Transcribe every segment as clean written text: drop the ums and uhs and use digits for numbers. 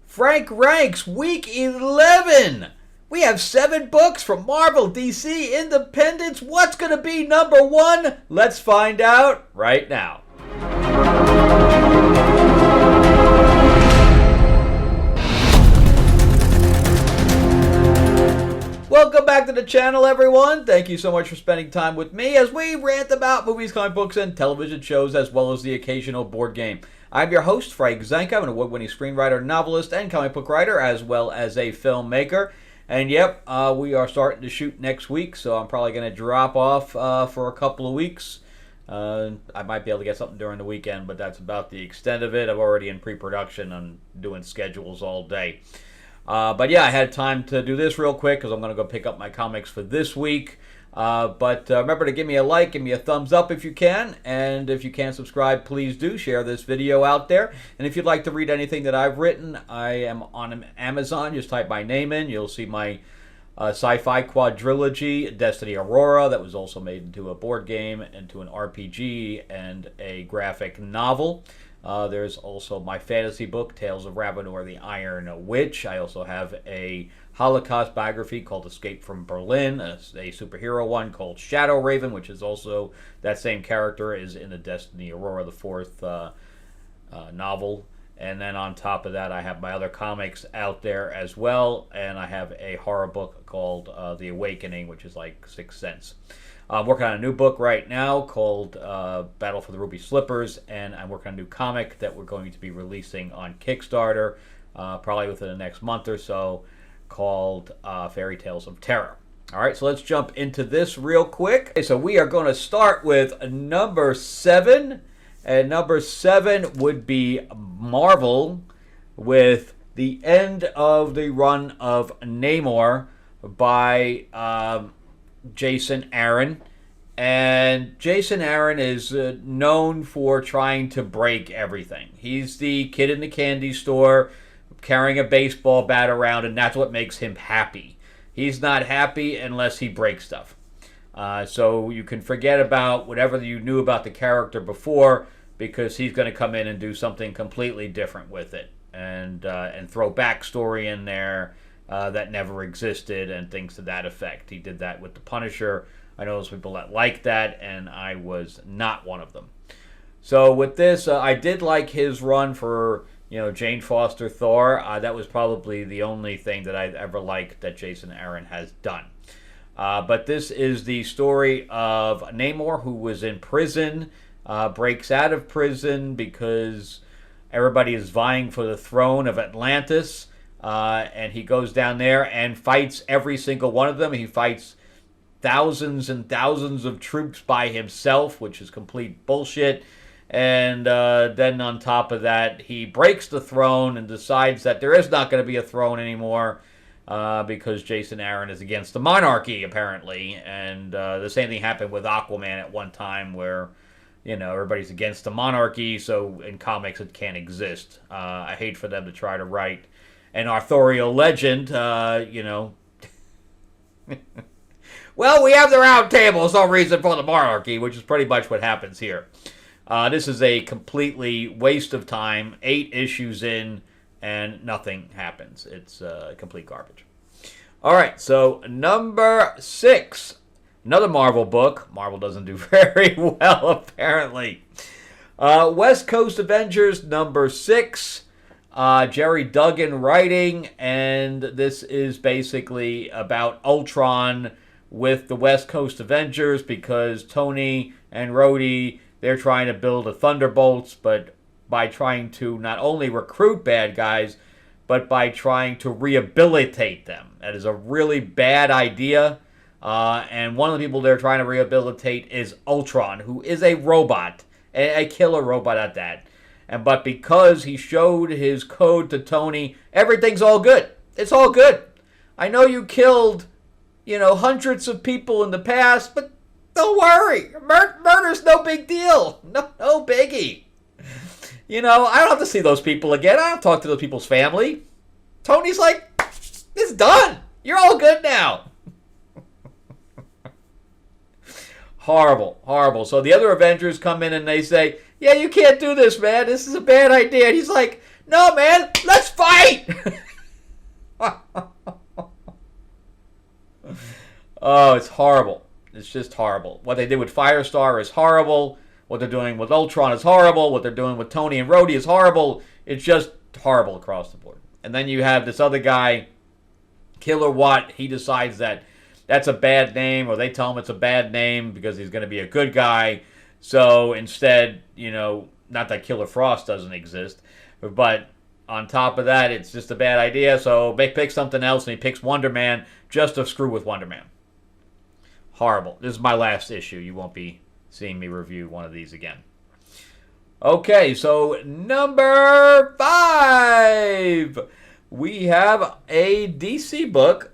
Frank Ranks, Week 11. We have 7 books from Marvel, DC, Independents. What's going to be number 1? Let's find out right now. Welcome back to the channel, everyone. Thank you so much for spending time with me as we rant about movies, comic books, and television shows, as well as the occasional board game. I'm your host, Frank Zanca. I'm an award-winning screenwriter, novelist, and comic book writer, as well as a filmmaker. And yep, we are starting to shoot next week, so I'm probably going to drop off for a couple of weeks. I might be able to get something during the weekend, but that's about the extent of it. I'm already in pre-production. I'm doing schedules all day. But yeah, I had time to do this real quick because I'm going to go pick up my comics for this week. But remember to give me a like, give me a thumbs up if you can. And if you can't subscribe, please do share this video out there. And if you'd like to read anything that I've written, I am on Amazon. Just type my name in. You'll see my sci-fi quadrilogy, Destiny Aurora, that was also made into a board game, into an RPG, and a graphic novel. There's also my fantasy book, Tales of Ravenor the Iron Witch. I also have a Holocaust biography called Escape from Berlin, a superhero one called Shadow Raven, which is also that same character is in the Destiny Aurora, the 4th novel. And then on top of that, I have my other comics out there as well, and I have a horror book called The Awakening, which is like Sixth Sense. I'm working on a new book right now called Battle for the Ruby Slippers, and I'm working on a new comic that we're going to be releasing on Kickstarter probably within the next month or so, called Fairy Tales of Terror. All right, so let's jump into this real quick. Okay, so we are going to start with number 7, and number 7 would be Marvel with the end of the run of Namor by Jason Aaron. And Jason Aaron is known for trying to break everything. He's the kid in the candy store carrying a baseball bat around, and that's what makes him happy. He's not happy unless he breaks stuff. So you can forget about whatever you knew about the character before, because he's going to come in and do something completely different with it, and throw backstory in there that never existed and things to that effect. He did that with The Punisher. I know those people that like that, and I was not one of them. So with this, I did like his run for Jane Foster Thor. That was probably the only thing that I've ever liked that Jason Aaron has done. But this is the story of Namor, who was in prison, breaks out of prison because everybody is vying for the throne of Atlantis. And he goes down there and fights every single one of them. He fights thousands and thousands of troops by himself, which is complete bullshit. And then on top of that, he breaks the throne and decides that there is not going to be a throne anymore because Jason Aaron is against the monarchy, apparently. And the same thing happened with Aquaman at one time where, everybody's against the monarchy, so in comics it can't exist. I hate for them to try to write an Arthurian legend, Well, we have the round table, there's no reason for the monarchy, which is pretty much what happens here. This is a completely waste of time, 8 issues in, and nothing happens. It's complete garbage. All right, so number 6, another Marvel book. Marvel doesn't do very well, apparently. West Coast Avengers, number 6. Jerry Duggan writing, and this is basically about Ultron with the West Coast Avengers, because Tony and Rhodey, they're trying to build a Thunderbolts, but by trying to not only recruit bad guys, but by trying to rehabilitate them. That is a really bad idea. And one of the people they're trying to rehabilitate is Ultron, who is a robot, a killer robot at that. But because he showed his code to Tony, everything's all good. It's all good. I know you killed, hundreds of people in the past, but don't worry. Murder's no big deal. No biggie. I don't have to see those people again. I don't talk to those people's family. Tony's like, it's done. You're all good now. Horrible, horrible. So the other Avengers come in and they say, yeah, you can't do this, man. This is a bad idea. And he's like, no, man, let's fight. Oh, it's horrible. It's just horrible. What they did with Firestar is horrible. What they're doing with Ultron is horrible. What they're doing with Tony and Rhodey is horrible. It's just horrible across the board. And then you have this other guy, Killer Watt. He decides that that's a bad name, or they tell him it's a bad name because he's going to be a good guy. So instead, not that Killer Frost doesn't exist, but on top of that, it's just a bad idea. So they pick something else, and he picks Wonder Man just to screw with Wonder Man. Horrible. This is my last issue. You won't be seeing me review one of these again. Okay, so number 5. We have a DC book,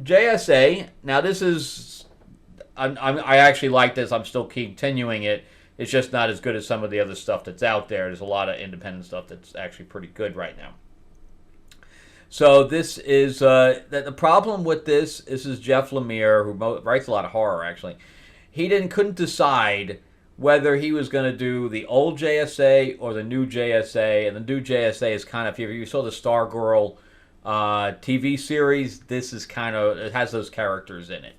JSA. Now, this is... I actually like this. I'm still continuing it. It's just not as good as some of the other stuff that's out there. There's a lot of independent stuff that's actually pretty good right now. So this is the problem with this. This is Jeff Lemire, who writes a lot of horror. Actually, he couldn't decide whether he was going to do the old JSA or the new JSA. And the new JSA is kind of, if you saw the Stargirl TV series, this is kind of, it has those characters in it.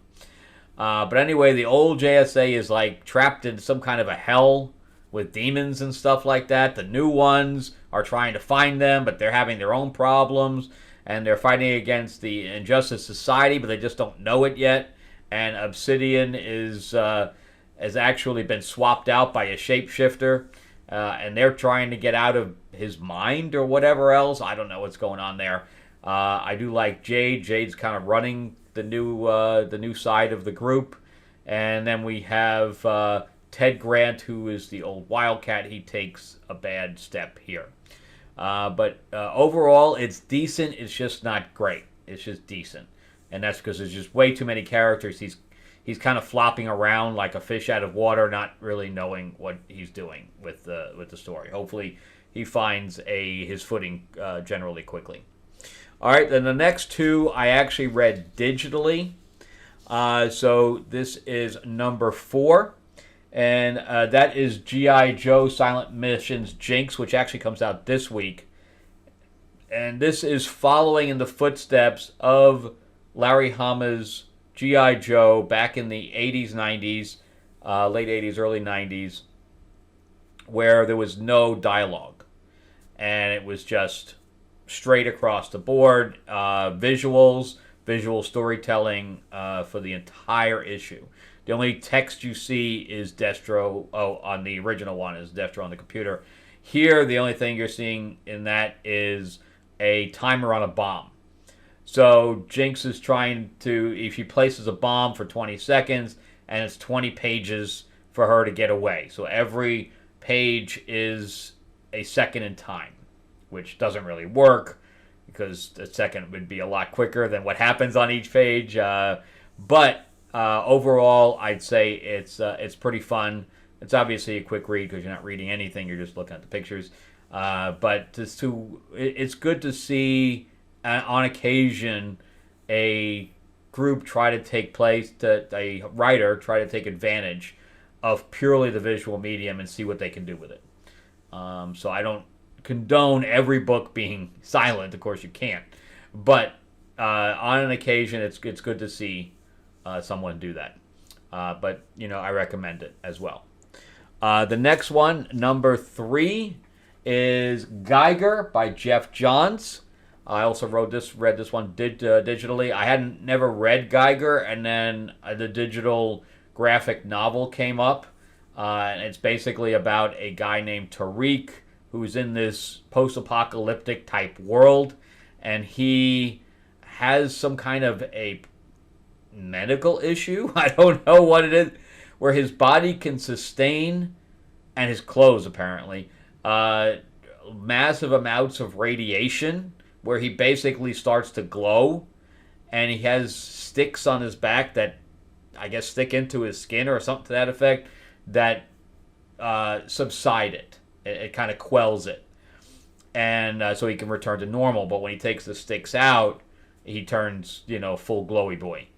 But anyway, the old JSA is like trapped in some kind of a hell with demons and stuff like that. The new ones are trying to find them, but they're having their own problems, and they're fighting against the Injustice Society, but they just don't know it yet. And Obsidian has actually been swapped out by a shapeshifter, and they're trying to get out of his mind or whatever else. I don't know what's going on there. I do like Jade. Jade's kind of running the new side of the group, and then we have Ted Grant, who is the old Wildcat. He takes a bad step here, but overall it's decent. It's just not great. It's just decent, and that's because there's just way too many characters. He's kind of flopping around like a fish out of water, not really knowing what he's doing with the story. Hopefully he finds his footing generally quickly. All right, then the next 2 I actually read digitally. So this is number 4, and that is G.I. Joe Silent Missions Jinx, which actually comes out this week. And this is following in the footsteps of Larry Hama's G.I. Joe back in the 80s, 90s, late 80s, early 90s, where there was no dialogue. And it was just straight across the board, visual storytelling for the entire issue. The only text you see is Destro. On the original one is Destro on the computer. Here, the only thing you're seeing in that is a timer on a bomb. So Jinx is trying to, if she places a bomb for 20 seconds, and it's 20 pages for her to get away. So every page is a second in time, which doesn't really work because a second would be a lot quicker than what happens on each page. But overall, I'd say it's pretty fun. It's obviously a quick read because you're not reading anything; you're just looking at the pictures. But it's good to see on occasion a group try to a writer try to take advantage of purely the visual medium and see what they can do with it. So I don't condone every book being silent. Of course you can't, but on an occasion it's good to see someone do that. But I recommend it as well. The next one, number 3, is Geiger by Jeff Johns. I also read this one digitally. I hadn't never read Geiger, and then the digital graphic novel came up, and it's basically about a guy named Tariq who's in this post-apocalyptic type world, and he has some kind of a medical issue. I don't know what it is, where his body can sustain, and his clothes apparently, massive amounts of radiation, where he basically starts to glow, and he has sticks on his back that I guess stick into his skin or something to that effect that subside it. It kind of quells it, and so he can return to normal. But when he takes the sticks out, he turns full glowy boy.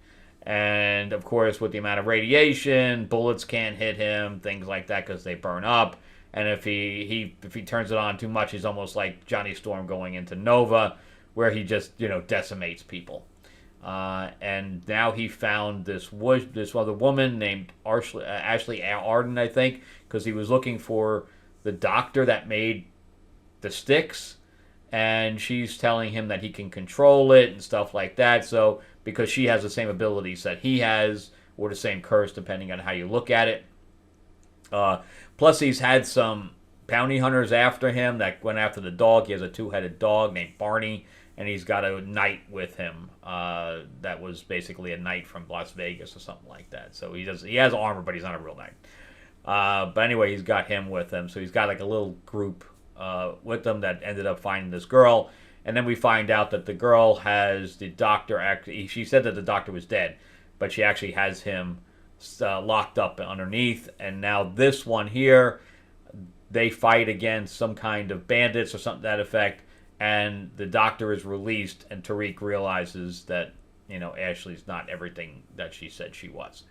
And of course, with the amount of radiation, bullets can't hit him, things like that, because they burn up. And if he turns it on too much, he's almost like Johnny Storm going into Nova, where he just decimates people. And now he found this other woman named Ashley Arden, I think, because he was looking for the doctor that made the sticks, and she's telling him that he can control it and stuff like that. So because she has the same abilities that he has, or the same curse, depending on how you look at it. Plus, he's had some bounty hunters after him that went after the dog. He has a two-headed dog named Barney, and he's got a knight with him that was basically a knight from Las Vegas or something like that. So he has armor, but he's not a real knight. But anyway, he's got him with him. So he's got like a little group with them that ended up finding this girl. And then we find out that the girl has the doctor. She said that the doctor was dead, but she actually has him locked up underneath. And now this one here, they fight against some kind of bandits or something to that effect. And the doctor is released, and Tariq realizes that, Ashley's not everything that she said she was.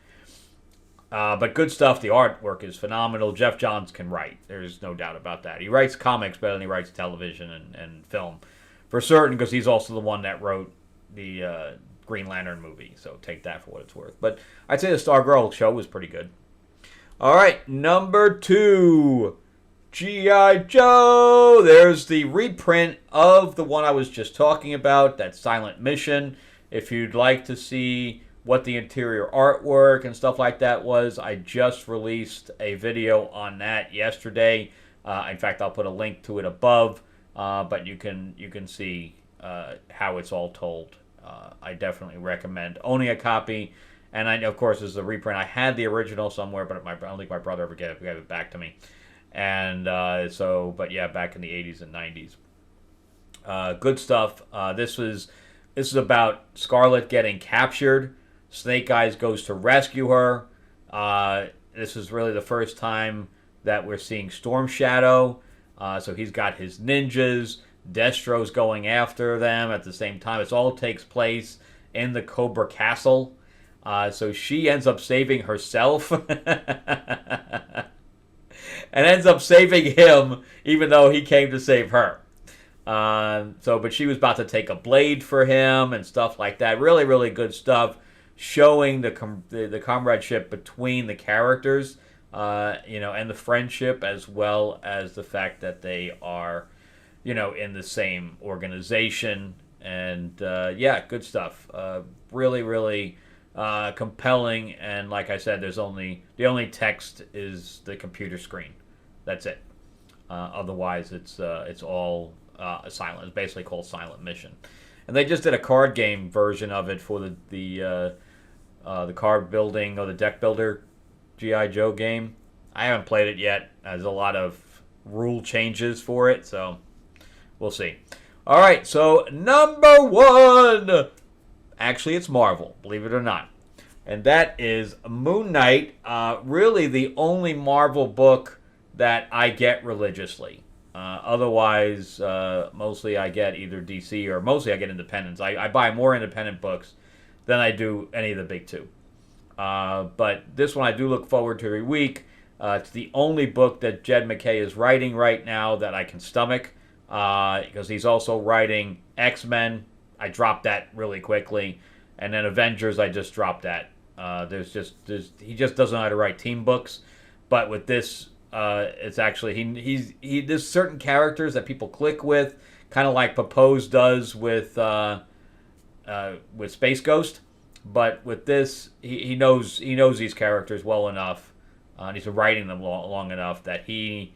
But good stuff. The artwork is phenomenal. Jeff Johns can write. There's no doubt about that. He writes comics better than he writes television and film, for certain, because he's also the one that wrote the Green Lantern movie. So take that for what it's worth. But I'd say the Stargirl show was pretty good. All right, number 2. G.I. Joe. There's the reprint of the one I was just talking about, that Silent Mission. If you'd like to see what the interior artwork and stuff like that was, I just released a video on that yesterday. In fact, I'll put a link to it above, but you can see how it's all told. I definitely recommend owning a copy. And I know, of course, this is a reprint. I had the original somewhere, but I don't think my brother ever gave it back to me. And but yeah, back in the 80s and 90s. Good stuff. This is about Scarlet getting captured. Snake Eyes goes to rescue her. This is really the first time that we're seeing Storm Shadow. So he's got his ninjas. Destro's going after them at the same time. It all takes place in the Cobra Castle. So she ends up saving herself. And ends up saving him, even though he came to save her. But she was about to take a blade for him and stuff like that. Really, really good stuff, showing the comradeship between the characters, and the friendship, as well as the fact that they are, in the same organization. And good stuff. Really, really compelling. And like I said, the only text is the computer screen. That's it. Otherwise, it's all silent. It's basically called Silent Mission. And they just did a card game version of it for the card building or the deck builder G.I. Joe game. I haven't played it yet. There's a lot of rule changes for it, so we'll see. All right, so number 1. Actually, it's Marvel, believe it or not. And that is Moon Knight. Really the only Marvel book that I get religiously. Otherwise, mostly I get either DC or mostly I get independents. I buy more independent books than I do any of the big two. But this one I do look forward to every week. It's the only book that Jed MacKay is writing right now that I can stomach, because he's also writing X-Men. I dropped that really quickly. And then Avengers, I just dropped that. He just doesn't know how to write team books. But with this, it's actually there's certain characters that people click with, kind of like Popose does with Space Ghost. But with this, he knows these characters well enough, and he's been writing them long enough that he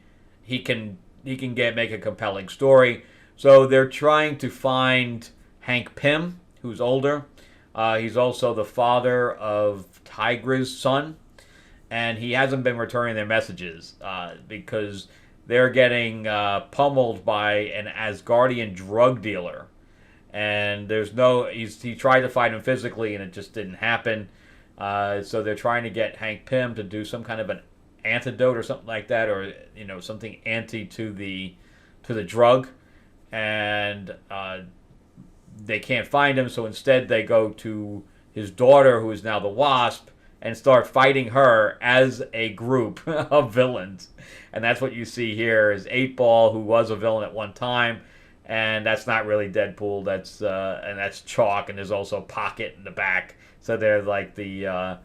can make a compelling story. So they're trying to find Hank Pym, who's older. He's also the father of Tigra's son, and he hasn't been returning their messages because they're getting pummeled by an Asgardian drug dealer. And he tried to fight him physically, and it just didn't happen. So they're trying to get Hank Pym to do some kind of an antidote or something like that, or something anti to the drug, and they can't find him. So instead, they go to his daughter, who is now the Wasp, and start fighting her as a group of villains. And that's what you see here is 8-Ball, who was a villain at one time. and that's not really Deadpool. That's chalk, and there's also a pocket in the back. So they're like the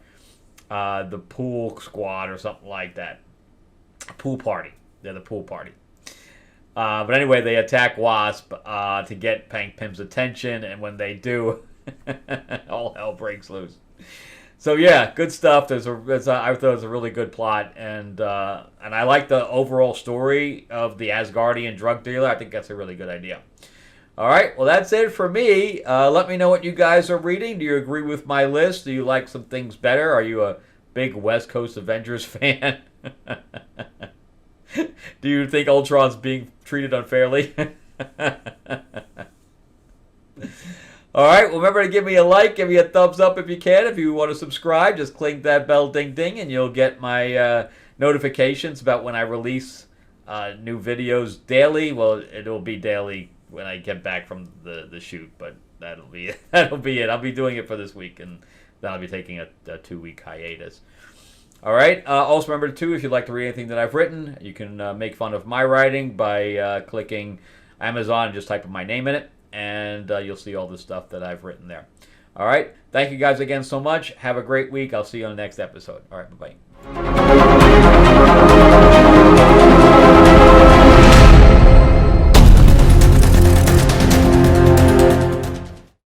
pool squad or something like that. Pool party. They're the pool party. But anyway, they attack Wasp to get Hank Pym's attention, and when they do, all hell breaks loose. So yeah, good stuff. I thought it was a really good plot, and I like the overall story of the Asgardian drug dealer. I think that's a really good idea. All right, well that's it for me. Let me know what you guys are reading. Do you agree with my list? Do you like some things better? Are you a big West Coast Avengers fan? Do you think Ultron's being treated unfairly? All right, well, remember to give me a like, give me a thumbs up if you can. If you want to subscribe, just click that bell ding ding, and you'll get my notifications about when I release new videos daily. Well, it'll be daily when I get back from the shoot, but that'll be it. That'll be it. I'll be doing it for this week, and then I'll be taking a 2-week hiatus. All right. Also remember, too, if you'd like to read anything that I've written, you can make fun of my writing by clicking Amazon and just typing my name in it, and you'll see all the stuff that I've written there. All right. Thank you guys again so much. Have a great week. I'll see you on the next episode. All right. Bye-bye.